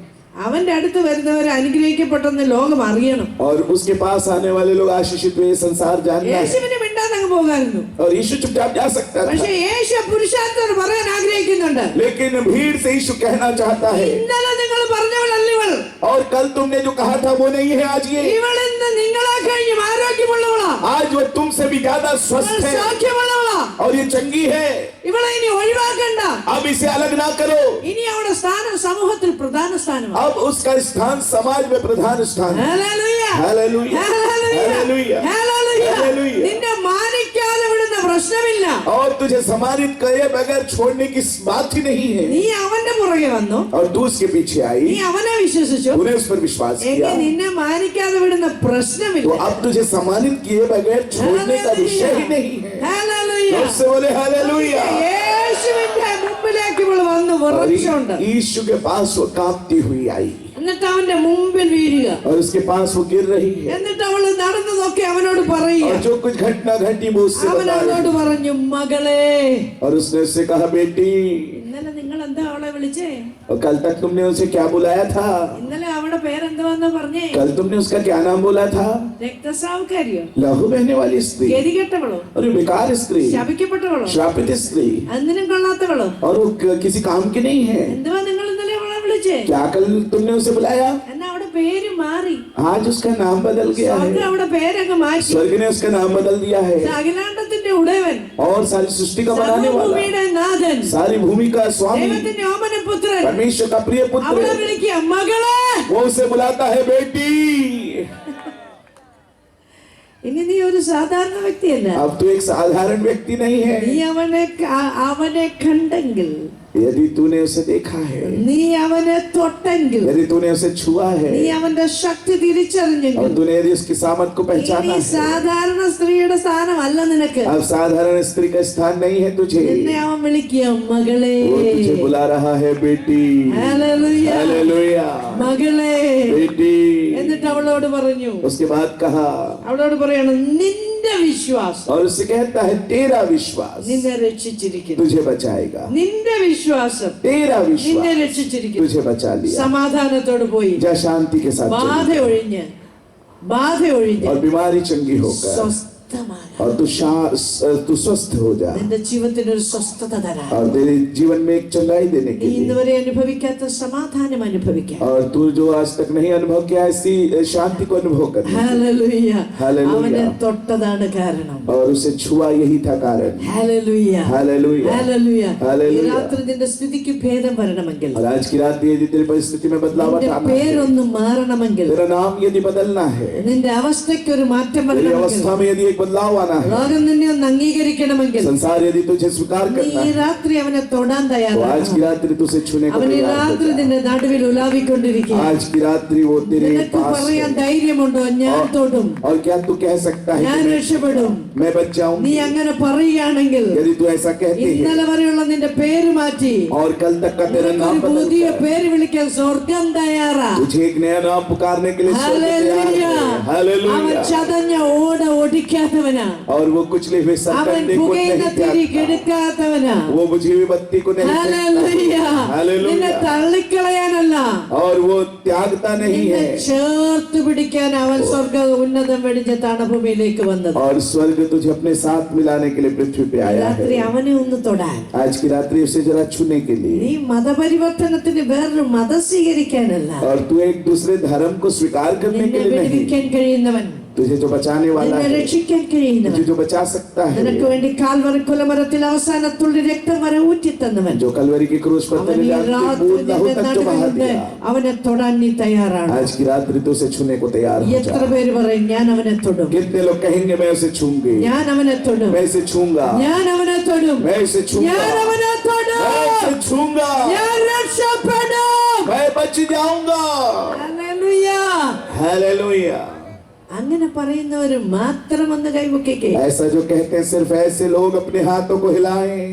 അവന്റെ അടുത്ത് വരുന്നവർ അനുഗ്രഹിക്കപ്പെട്ടെന്ന് ലോകം അറിയണം. और उसके पास आने वाले लोग आशीषित हुए संसार जानना है. യേശുവിന് മിണ്ടാതങ്ങ് പോകായിരുന്നു. और यीशु चुपचाप जा सकता പക്ഷെ था. യേശു പുരുഷാർത്ഥത്തോട് പറയാൻ ആഗ്രഹിക്കുന്നുണ്ട്. लेकिन भीड़ से यीशु कहना चाहता है, ഇന്നലെ നിങ്ങൾ പറഞ്ഞവളല്ല ഇവൾ. और कल तुमने जो कहा था वो नहीं है आज ये. ഇവൾ ഇന്ന് നിങ്ങളെ കഴിഞ്ഞും ആരോഗ്യമുള്ളവളാ, आज वो तुमसे भी ज्यादा ഇവൾ स्वस्थ है സൗഖ്യമുള്ളവളാ. और ये चंगी है. ഇവളെ ഇനി ഒഴിവാക്കണ്ട. अब इसे अलग ना करो. ഇനി അവളുടെ സ്ഥാനം സമൂഹത്തിൽ പ്രധാന സ്ഥാനമാണ്. अब उसका स्थान समाज में प्रधान स्थान है. Hallelujah. Hallelujah. Hallelujah. Hallelujah. Hallelujah. Hallelujah. നിന്നെ മാനിക്കാതെ വിടുന്ന പ്രശ്നമില്ല. और तुझे सम्मानित करे बगैर छोड़ने की बात ही नहीं है. നീ അവന്റെ പുറകെ വന്നു, और तू उसके पीछे നീ आई, അവനെ വിശ്വസിച്ചു, तूने उस पर विश्वास എങ്കിൽ किया, നിന്നെ മാനിക്കാതെ വിടുന്ന तो പ്രശ്നമില്ല. अब तुझे सम्मानित किए बगैर छोड़ने का विषय ही नहीं है. ഹല്ലേലൂയ. जोर से बोले हालेलुया. യേശുവിന്റെ മുമ്പിലേക്ക് ഇവൾ വന്ന് और വിറച്ചുകൊണ്ട് यीशु के पास वो कांपती हुई आई എന്നിട്ട് അവന്റെ മുമ്പിൽ വീഴുക. और उसके पास वो गिर रही है. എന്നിട്ട് അവള് നടന്നതൊക്കെ അവനോട് പറയുക. और जो कुछ घटना घटी वो उससे അവൻ बता അവളോട് रही. പറഞ്ഞു, മകളെ. और उसने उससे कहा, बेटी. ഇന്നലെ നിങ്ങൾ എന്താ അവളെ വിളിച്ചേ? और कल तक तुमने उसे क्या बुलाया था? ഇന്നലെ അവളുടെ പേരെന്തുവാന്ന് പറഞ്ഞേ? कल तुमने उसका क्या नाम बोला था? രക്തസ്രാവക്കാരിയോ? लहू बहने वाली स्त्री. ഗതികെട്ടവളോ? और ये बेकार स्त्री, ശപിക്കപ്പെട്ടവളോ? श्रापित स्त्री. അന്നിനും കൊള്ളാത്തവളോ? और वो किसी काम की नहीं है. എന്തുവാ നിങ്ങൾ ഇന്നലെ അവളെ വിളിച്ചേ? क्या कल तुमने उसे बुलाया? എന്നാ അവിടെ പേര് മാറി. आज उसका नाम बदल गया സ്വർഗ്ഗം है. അവിടെ പേരങ്ങ് മാറ്റി. स्वर्ग ने उसका नाम बदल दिया है. അഖിലാണ്ടത്തിന്റെ ഉടയവൻ, और सारी सृष्टि का बनाने वाला, സർവ്വഭൂമിയുടെ നാഥൻ, सारी भूमि का स्वामी, ദൈവത്തിന്റെ ഓമനപുത്രൻ परमेश्वर का प्रिय അവളെ पुत्र, വിളിക്കുക, മകളെ. वो उसे बुलाता है, बेटी. ഇനി നീ ഒരു സാധാരണ വ്യക്തിയല്ല. अब तू एक साधारण व्यक्ति नहीं നീ है. അവനെ കണ്ടെങ്കിൽ यदि तूने उसे देखा है, നീ അവനെ തൊട്ടെങ്കിൽ, यदि तूने उसे छुआ है നീ അവന്റെ ശക്തി തിരിച്ചറിഞ്ഞെങ്കിൽ, और तूने यदि उसकी सामर्थ को पहचाना ഇനി है, സാധാരണ സ്ത്രീയുടെ സ്ഥാനമല്ല നിനക്ക്. अब साधारण स्त्री का स्थान नहीं है तुझे, നിന്നെ അവൻ വിളിക്കുക മകളെ. वो तुझे बुला रहा है बेटी, ഹല്ലേലൂയ, हालेलुया, മകളെ. बेटी। എന്നിട്ട് അവളോട് പറഞ്ഞു, उसके बाद कहा, അവളോട് പറയാണ്, നിന്റെ വിശ്വാസം और उससे कहता है तेरा विश्वास നിന്നെ രക്ഷിച്ചിരിക്കുന്നു. तुझे बचाएगा, നിന്റെ വിശ്വാസം तेरा നിന്നെ विश्वास രക്ഷിച്ചിരിക്കുന്നു. तुझे बचा लिया। समाधानത്തോട് പോയി, जा शांति के साथ ബാധ चलिए। ഒഴിഞ്ഞ്, ബാധ ഒഴിഞ്ഞ് और बीमारी चंगी होकर സ്വസ്ഥമായി और तू स्वस्थ हो जा, നിന്റെ ജീവിതത്തിന് ഒരു സ്വസ്ഥത തരാൻ, और तेरे जीवन में एक चंगाई देने के ഇന്ന് लिए, വരെ അനുഭവിക്കാത്ത സമാധാനം അനുഭവിക്കാൻ. और तू जो आज तक नहीं अनुभव किया ऐसी शांति को अनुभव कर, ഹല്ലേലൂയ. ഹല്ലേലൂയ. അവനെ തൊട്ടതാണ് കാരണം. और उसे छुआ यही था कारण। Hallelujah, hallelujah, hallelujah. ഹല്ലേലൂയ. ഈ രാത്രി നിന്റെ സ്ഥിതിക്ക് ഭേദം വരണമെങ്കിൽ, और आज की रात यदि तेरी परिस्थिति में बदलाव നിന്റെ आना है, പേരൊന്ന് മാറണമെങ്കിൽ, तेरा नाम यदि बदलना है, നിന്റെ അവസ്ഥയ്ക്ക് ഒരു മാറ്റം तेरी വരണമെങ്കിൽ, अवस्था में यदि एक बदलाव आना है, ലോകം നിന്നെ ഒന്ന് അംഗീകരിക്കണമെങ്കിൽ, संसार यदि तुझे स्वीकार നീ करना ഈ है, രാത്രി അവനെ തൊടാൻ तो आज തയ്യാറാണ്. की रात्रि तुझे छूने को അവൻ ഈ तैयार हो രാത്രി जा। നിന്റെ നടുവിൽ ഉലാവിക്കൊണ്ടിരിക്കുക. आज की रात्रि वो तेरे നിനക്ക് पास പറയാൻ है। ധൈര്യമുണ്ടോ, ഞാൻ തൊടും, और क्या तू कह सकता है ഞാൻ कि രക്ഷപ്പെടും? मैं बच നീ जाऊंगी? അങ്ങനെ പറയുകയാണെങ്കിൽ, यदि तू ऐसा कहती है ഇന്നലെ വരെയുള്ള നിന്റെ പേര് മാറ്റി और कल तक का तेरा नाम നിനക്കൊരു बदल പുതിയ गया, പേര് വിളിക്കാൻ സ്വർഗം തയ്യാറാ. तुझे एक नया नाम पुकारने के लिए स्वर्ग तैयार ഹല്ലേലൂയ. है। അവൻ हालेलुया। ചതഞ്ഞ ഓട ഒടിക്കാത്തവനാ. और वो कुचले हुए അവൻ सरकंडे को പുകയുന്ന नहीं തിരി त्यागता, കെടുക്കാത്തവനാ. वो बुझी हुई बत्ती को नहीं ഹല്ലേലൂയ. फेंकता। നിന്നെ हालेलुया। തള്ളിക്കളയാനല്ല, और वो त्यागता नहीं നിന്നെ है, ചേർത്ത് പിടിക്കാൻ അവൻ സ്വർഗ ഉന്നതം വെടിഞ്ഞ തണഭൂമിയിലേക്ക് വന്നത്. और स्वर्ग तुझे अपने साथ मिलाने के लिए पृथ्वी पे आया രാത്രി है। അവനെ ഒന്ന് തൊടാൻ. आज की रात्रि उसे जरा छूने के നീ लिए, മതപരിവർത്തനത്തിന് വേറൊരു മതം സ്വീകരിക്കാനല്ല, और तू एक दूसरे धर्म को स्वीकार करने നിന്നെ के लिए नहीं, വിടുവിക്കാൻ കഴിയുന്നവൻ, तुझे जो बचाने वाला നിന്നെ है, രക്ഷിക്കാൻ കഴിയുന്നവൻ, तुझे जो बचा सकता है, നിനക്ക് വേണ്ടി കാൽവറി കുലമരത്തിൽ അവസാനത്തുള്ളി രക്തം വരെ ഊറ്റിത്തന്നവൻ, जो कलवरी की क्रूस पर അവൻ तेरे ഈ जान के രാത്രി बूंद लहू നിന്റെ तक जो बहा നടുവിലുണ്ട്. दिया, അവനെ തൊടാൻ നീ തയ്യാറാണ്? आज की रात्रि तो उसे छूने को तैयार हो എത്ര जा। പേര് പറയും, ഞാൻ അവനെ തൊടും, कितने लोग कहेंगे मैं उसे छूंगी, ഞാൻ അവനെ തൊടും, मैं इसे छूंगा, ഞാൻ അവനെ തൊടും, मैं इसे छूंगा, ഞാൻ അവനെ തൊടും, मैं इसे छूंगा, ഞാൻ രക്ഷപ്പെടും. मैं बच जाऊंगा। ഹല്ലേലൂയ. हालेलुया। അങ്ങനെ പറയുന്നവര് മാത്രം ഒന്ന് കൈവക്കിക്കേ. ऐसा जो कहते हैं सिर्फ ऐसे लोग अपने हाथों को हिलाएं।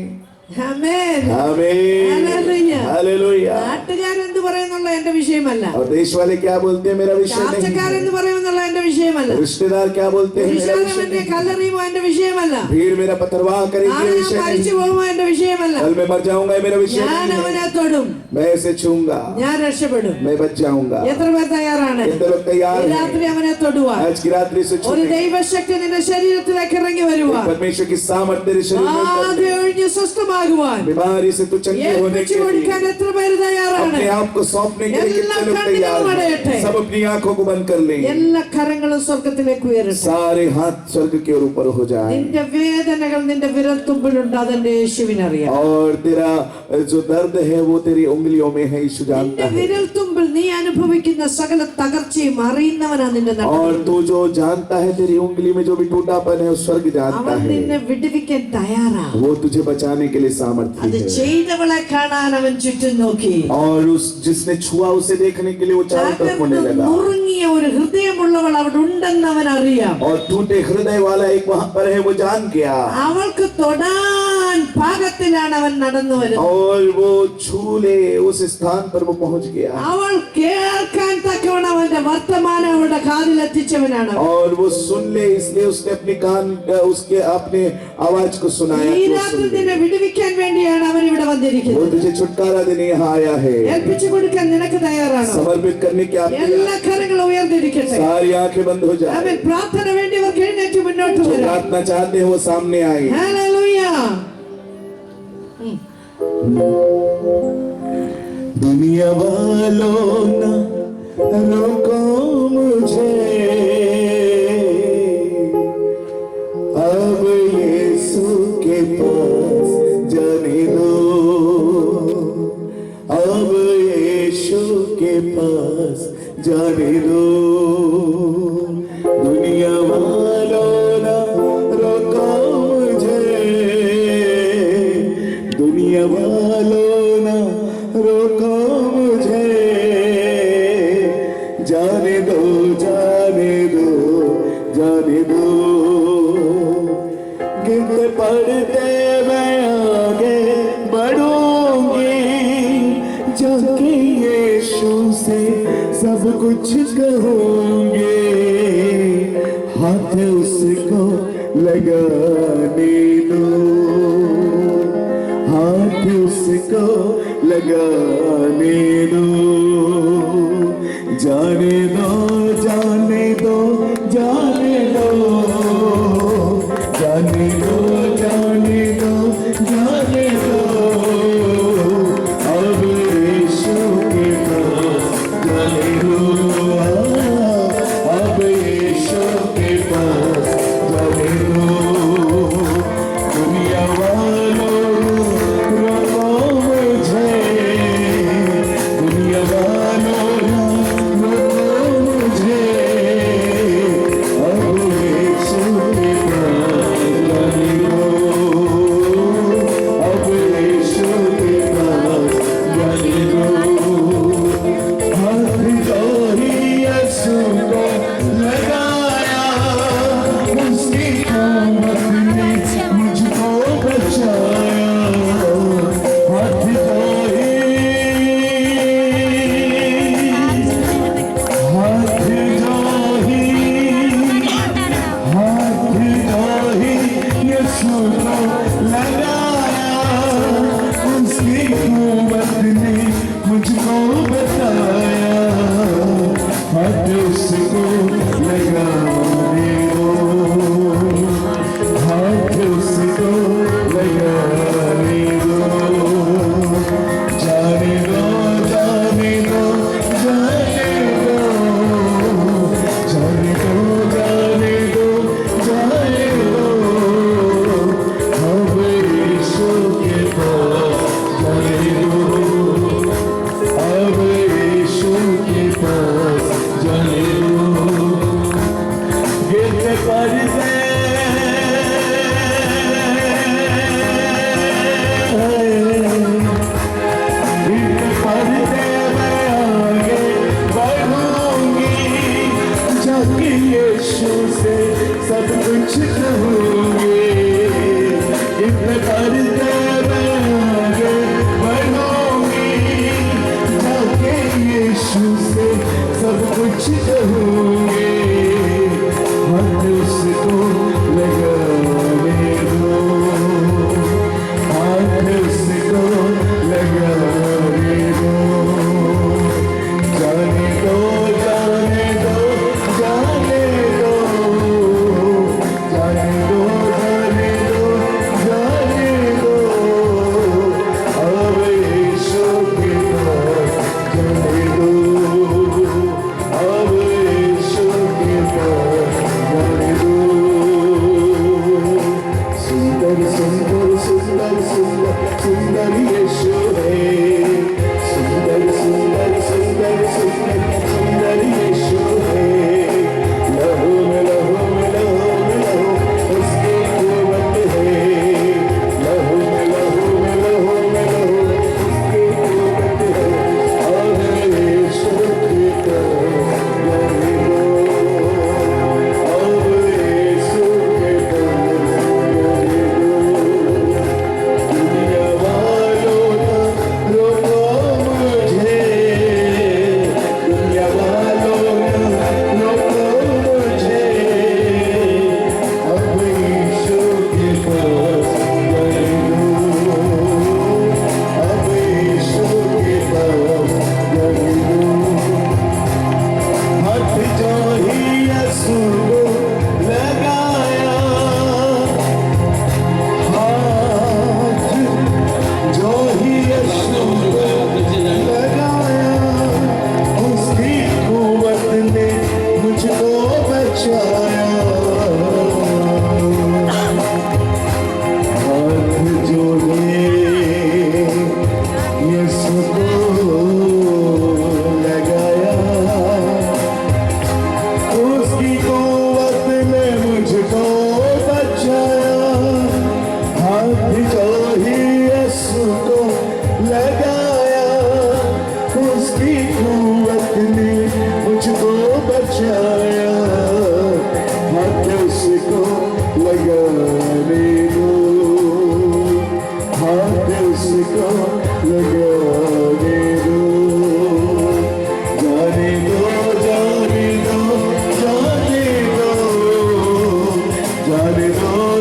ആമേൻ. आमीन। हालेलुया। हालेलुया। നാട്ടുകാരെന്ത് പറയുന്നുള്ള എന്റെ വിഷയമല്ല, और देश वाले क्या बोलते हैं मेरा विषय नहीं ചാർച്ചക്കാരെന്ത് है, പറയുമെന്നുള്ള എന്റെ വിഷയമല്ല, रिश्तेदार क्या बोलते हैं मेरा പുരുഷാരം विषय എന്നെ नहीं है, കല്ലെറിയുമോ എന്റെ വിഷയമല്ല, भीड़ मेरा पथरवाह करेगी നാളെ ये ഞാൻ विषय മരിച്ചു नहीं, പോകുമോ എന്റെ വിഷയമല്ല. कल मैं मर जाऊंगा ये मेरा विषय ഞാൻ नहीं അവനെ है, തൊടും, मैं इसे छूंगा, ഞാൻ രക്ഷപ്പെടും. मैं बच जाऊंगा। എത്ര പേർ തയ്യാറാണ് कितने लोग तैयार ഈ രാത്രി हैं അവനെ തൊടുവാൻ? आज की रात्रि से ഒരു छूने, ദൈവശക്തി നിന്റെ ശരീരത്തിലേക്ക് ഇറങ്ങി വരുവാൻ, परमेश्वर की सामर्थ तेरे शरीर में ബാധ उतरने, ഒഴിഞ്ഞ് സ്വസ്ഥമാകുവാൻ, बीमारी से तू चंगे होने ഏൽപ്പിച്ചു के കൊടുക്കാൻ लिए എത്ര പേര് തയ്യാറാണ്? अपने आप को सौंपने के लिए कितने लोग तैयार हैं? सब अपनी आंखों को बंद कर लें, എല്ലാ കരങ്ങളും സ്വർഗത്തിലേക്ക് ഉയരട്ടെ. सारे हाथ स्वर्ग के ऊपर हो जाए, നിന്റെ വേദനകൾ നിന്റെ വിരൽത്തുമ്പിലുണ്ട്, അതെന്റെ യേശുവിനറിയാം. और तेरा जो दर्द है वो तेरी उंगलियों में है, यीशु जानता നിന്റെ है। വിരൽത്തുമ്പിൽ നീ അനുഭവിക്കുന്ന സകല തകർച്ചയും അറിയുന്നവനാ നിന്റെ നടുവിൽ. और तू जो जानता है तेरी उंगली में जो भी टूटापन है वो स्वर्ग जानता അവൻ है, നിന്നെ വിടുവിക്കാൻ തയ്യാറാ. वो तुझे बचाने के लिए सामर्थ्य അത് है। ചെയ്തവളെ കാണാൻ അവൻ ചുറ്റും നോക്കി. और उस जिसने छुआ उसे देखने के लिए वो चारों तरफ मुड़ने लगा, നുറുങ്ങിയ ഒരു ഹൃദയമുള്ളവൾ അവിടെ ഉണ്ടെന്ന് അവൻ അറിയാം. और टूटे हृदय वाला एक वहां पर है वो जान गया, അവൾക്ക് തൊടാൻ പാകത്തിലാണ് അവൻ നടന്നു വരുന്നത്. और वो छूले उस स्थान पर वो पहुंच गया, അവൾ കേൾക്കാൻ തക്കവണ്ണം അവന്റെ വർത്തമാനം അവളുടെ കാതിൽ എത്തിച്ചവനാണ് അവൻ. और वो सुन ले इसलिए उसने अपने कान उसके अपने आवाज को सुनाया ഈ कि वो രാത്രി सुन ले। നിന്നെ വിടുവിക്കാൻ വേണ്ടിയാണ് അവൻ ഇവിടെ वो വന്നിരിക്കുന്നത്. तुझे छुटकारा देने यहाँ आया है, ഏൽപ്പിച്ചു കൊടുക്കാൻ നിനക്ക് തയ്യാറാണോ? समर्पित करने की आपकी എല്ലാ കരങ്ങളും ഉയർന്നിരിക്കട്ടെ. सारी आंखें बंद हो जाए, അവൻ പ്രാർത്ഥന വേണ്ടിയവർക്ക് എഴുന്നേറ്റ് മുന്നോട്ട് जो വരാം. प्रार्थना चाहते हैं वो सामने आए। ഹല്ലേലൂയ. दुनिया वालों ना रोको मुझे, अब यीशु के पास जाने दो, अब यीशु के पास जाने दो। दुनिया वालों ना रोको मुझे, दुनिया वालों कुछ कहूँगे, हाथ उसको लगाने दो, हाथ उसको लगाने दो, जाने दो, जाने दो, जाने दो, जाने दो, जाने दो, जाने दो, अब यीशु के पास जाने दो, अब यीशु के पास जाने दो,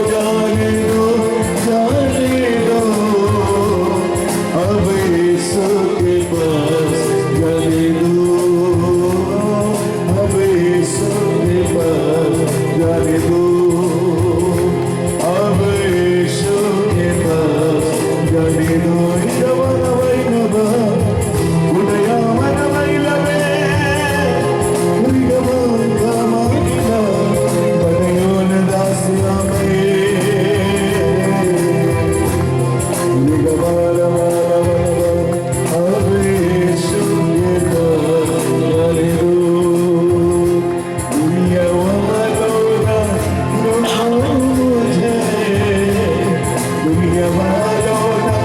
जाने दो, जाने दो, अब यीशु के पास जाने दो, अब यीशु के पास जाने दो, अब यीशु के पास जाने दो। जवानवैनवा उदयामनवैलवे उदयमंगमानिना वनयोनदास्यामे निगमानमानवनवा अब यीशु के पास जाने दो। दुनिया वालों ना मुझे, दुनिया वालों ना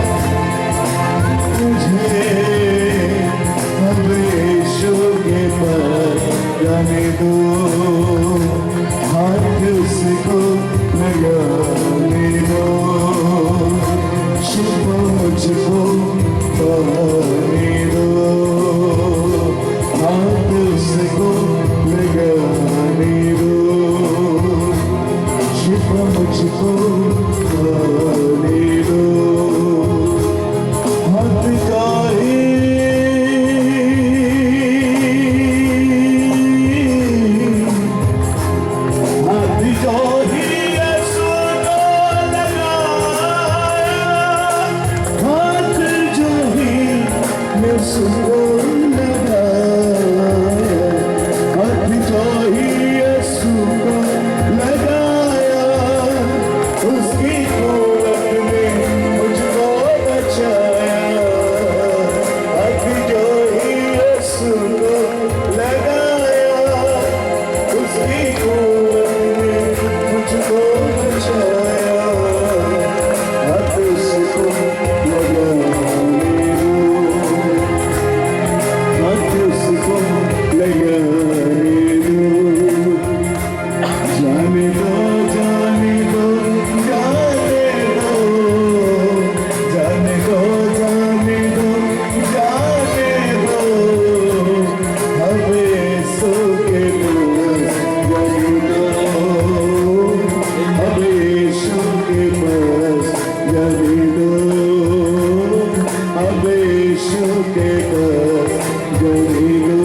मुझे, अब यीशु के पास जाने दो। हाथ उसको लगाने दो, छुपा मुझको पाने दो। हाथ उसको लगाने दो, छुपा मुझको पाने दो। हाथ का ही हाथ को ही यीशु को लगाया, हाथ जो ही यीशु को लगाया, हाथ जो ही यीशु को लगाया, उसकी कुव्वत ने मुझको बचाया। हाथ जो ही यीशु को लगाया, उसकी कुव्वत ने मुझको बचाया। हाथ उसको लगाने दो, हाथ उसको लगाने दो। जाने दो, जाने दो, जाने दो, जाने दो, जाने दो, जाने दो, अब यीशु के पास जाने दो, अब यीशु के पास जाने दो, अब यीशु के पास जाने दो।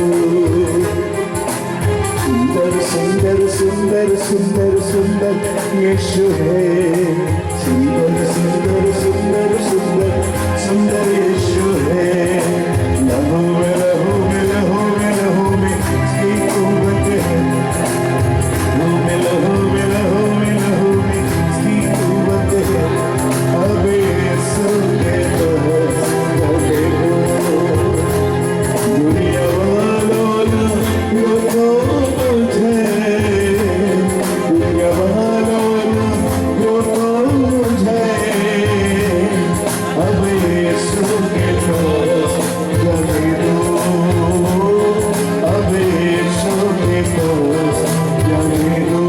सुंदर सुंदर सुंदर सुंदर यीशु है, सुंदर सुंदर सुंदर सुंदर सुंदर यीशु है। लहू में लहू में लहू में लहू में इसकी कुव्वत है, लहू में लहू में लहू में लहू में इसकी कुव्वत है। अब यीशु के पास जाने दो। दुनिया वालों ना रोको मुझे, दुनिया वालों ना रोको मुझे, अब यीशु के पास जाने दो, अब यीशु के पास जाने दो,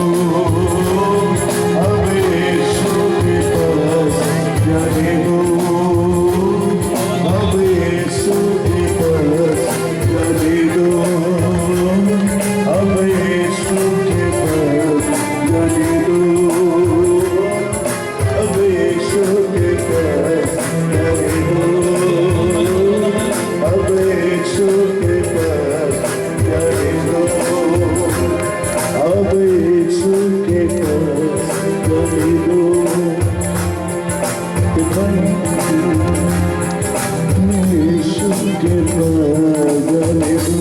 अब यीशु के पास जाने दो, अब यीशु के पास जाने दो, अब यीशु के पास जाने दो, अब यीशु के पास जाने दो, अब यीशु के पास जाने दो, अब यीशु के पास जाने दो। यीशु के पास जाने दो।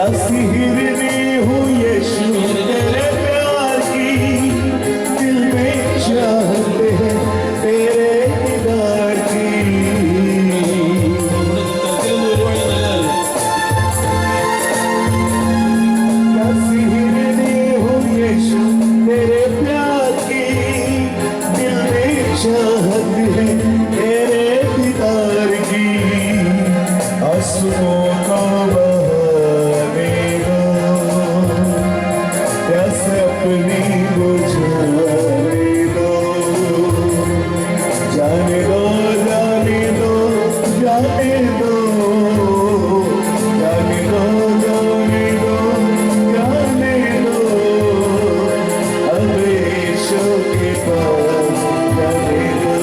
प्यासी हिरनी हूँ यीशु तेरे प्यार की, दिल में चाहत है तेरे दीदार की। प्यासी हिरनी हूँ यीशु तेरे प्यार की, दिल में चाहत है तेरे दीदार की। आंसुओं का बहाने दो, प्यास अपनी बुझाने दो, जाने दो जाने दो जाने दो, जाने दो जाने दो जाने दो, अब यीशु के पास जाने दो,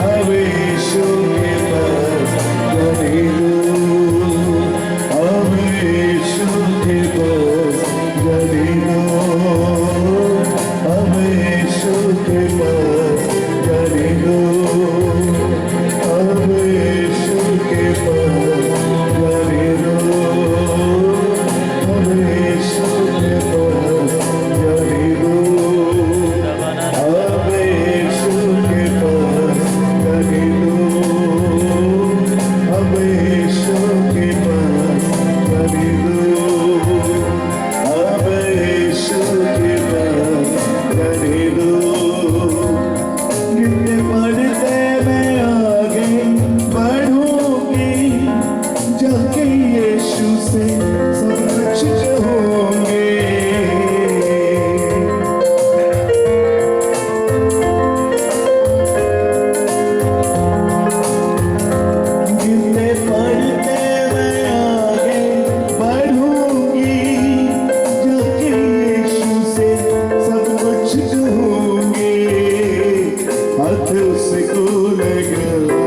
अब यीशु के पास जाने दो, अब यीशु के पास जाने दो, अब यीशु के पास जाने दो, अब यीशु के पास जाने दो, अब यीशु के पास जाने दो, अब यीशु के पास जाने दो, अब यीशु के पास जाने दो, अब यीशु के पास जाने दो। कितने बढ़ते मैं आगे बढ़ूंगी, जाके यीशु से सब कुछ कहूंगी। कितने बढ़ते मैं आगे बढ़ूंगी, जाके यीशु से सब कुछ कहूंगी। हाथ उसको लगाने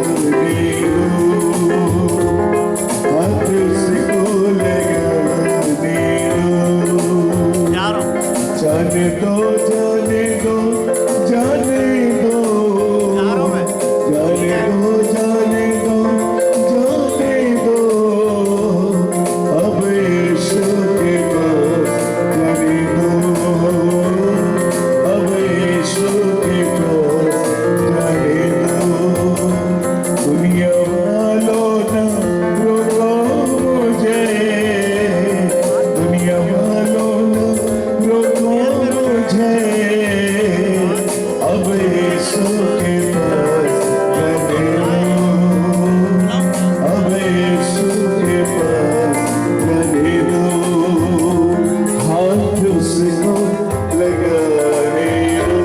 दो, हाथ उसको लगाने दो, जाने दो जाने दो जाने दो, जाने दो जाने दो जाने दो, अब यीशु के पास जाने दो, अब यीशु के पास जाने दो। दुनिया वालों ना रोको मुझे, दुनिया वालों ना रोको मुझे, अब यीशु के पास जाने दो, अब यीशु के पास जाने दो। हाथ उसको लगाने दो,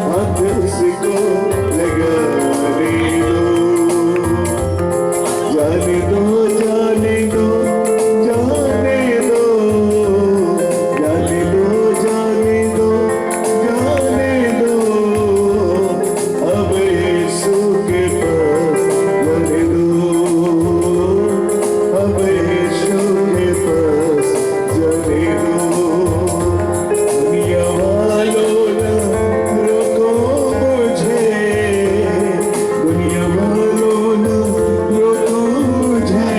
हाथ उसको लगाने दो, जाने दो जाने दो जाने दो, जाने दो जाने दो जाने दो, अब यीशु के पास जाने दो, अब यीशु के पास जाने दो। दुनिया वालों ना रोको मुझे, दुनिया वालों ना रोको मुझे,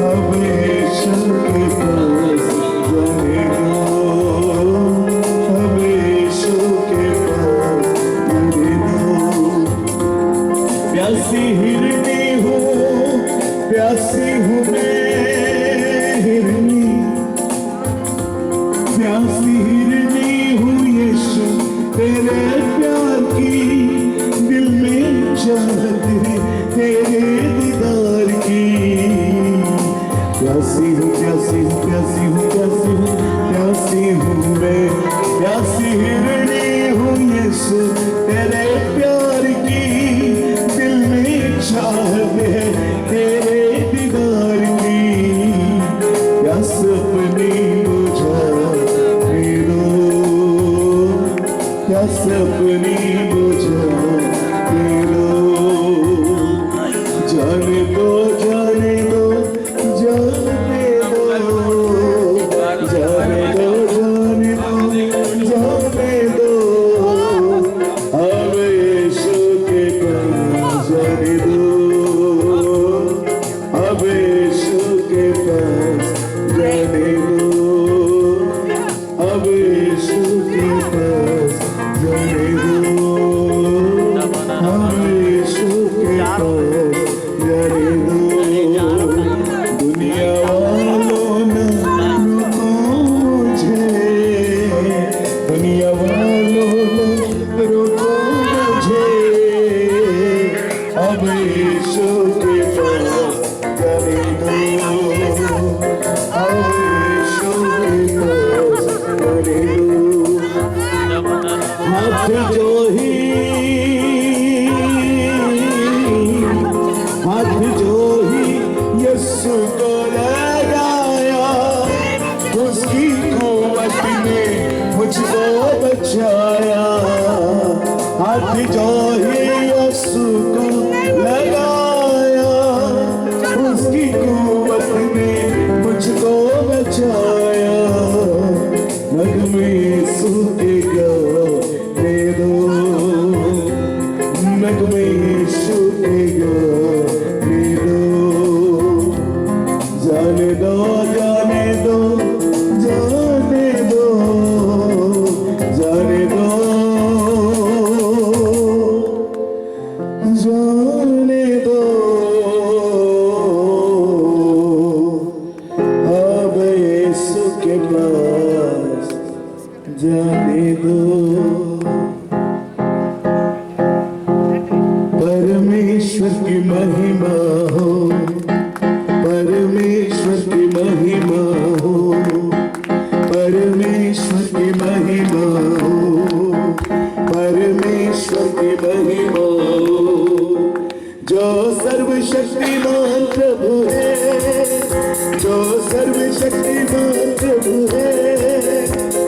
अब यीशु के पास जाने दो, अब यीशु के पास जाने दो। प्यासी हिरनी हूँ, प्यासी हूँ मैं हिरनी, प्यासी हिरनी हूँ यीशु तेरे प्यार की, दिल में चाहत है तेरे दीदार की। प्यासी हूँ प्यासी हूँ प्यासी हूँ प्यासी हूँ प्यासी हूँ मैं, प्यासी हिरनी हूँ यीशु तेरे प्यार की, दिल में चाहत है तेरे दीदार अब यीशु के पास जाने दो, अब यीशु के पास जाने दो। हाथ जो ही यीशु को लगाया, उसकी कुव्वत ने मुझको बचाया। हाथ जो ही यीशु को लगाया, उसकी कुव्वत ने मुझको बचाया। नगमे यीशु के गाने दो, नगमे यीशु के गाने दो। जाने दो, जाने दो, जाने दो, जाने दो, जाने दो। अब यीशु के पास जाने दो। परमेश्वर की महिमा हो, परमेश्वर की महिमा हो, परमेश्वर की महिमा हो, परमेश्वर की महिमा हो। जो सर्वशक्तिमान प्रभु है, जो सर्वशक्तिमान प्रभु है,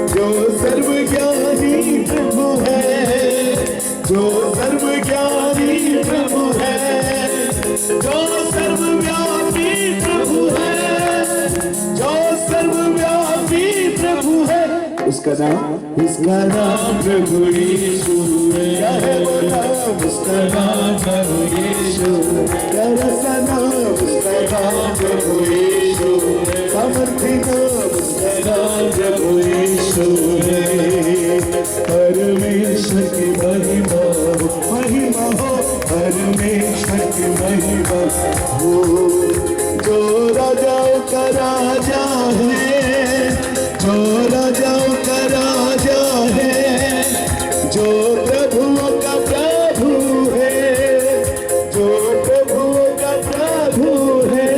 जो सर्वज्ञानी प्रभु है, जो सर्वज्ञानी प्रभु है, जो सर्वव्यापी प्रभु है, जो सर्वव्यापी प्रभु है। उसका नाम प्रभु यीशु है, वो नाम उसका नाम प्रभु यीशु, प्यारा नाम उसका नाम प्रभु यीशु, सामर्थी नाम उसका नाम प्रभु यीशु है। परमेश्वर की महिमा हो, महिमा हो, परमेश्वर की महिमा हो। जो राजाओं का राजा है, जो राजाओं का राजा है, जो प्रभुओं का प्रभु है, जो प्रभुओं का प्रभु है,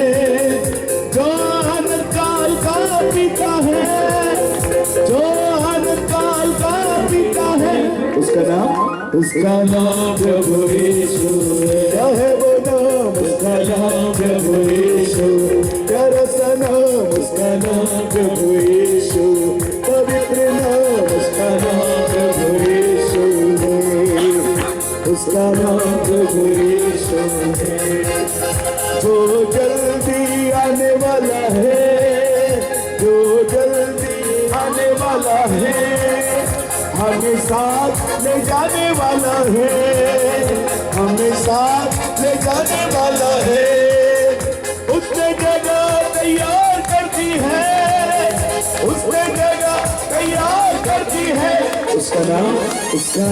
जो अनंत काल का पिता है, जो अनंत काल का पिता है। उसका नाम प्रभु यीशु है, वो नाम उसका नाम प्रभु यीशु, प्यारा सा नाम उसका नाम प्रभु यीशु, पवित्र नाम उसका नाम प्रभु यीशु है, उसका नाम प्रभु यीशु है। जो जल्दी आने वाला है, जो जल्दी आने वाला है, हमें साथ ले जाने वाला है, हमें साथ ले जाने वाला है। उसने जगह तैयार कर दी है, उसने जगह तैयार कर दी है। उसका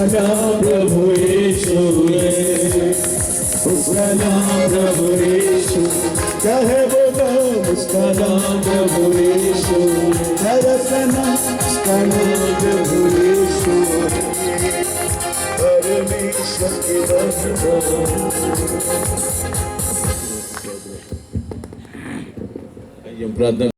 नाम प्रभु यीशु है, उसका नाम प्रभु यीशु, क्या है वो नाम? उसका नाम प्रभु यीशु, मेरा नाम उसका नाम प्रभु यीशु। परमेश्वर की हम प्रार्थना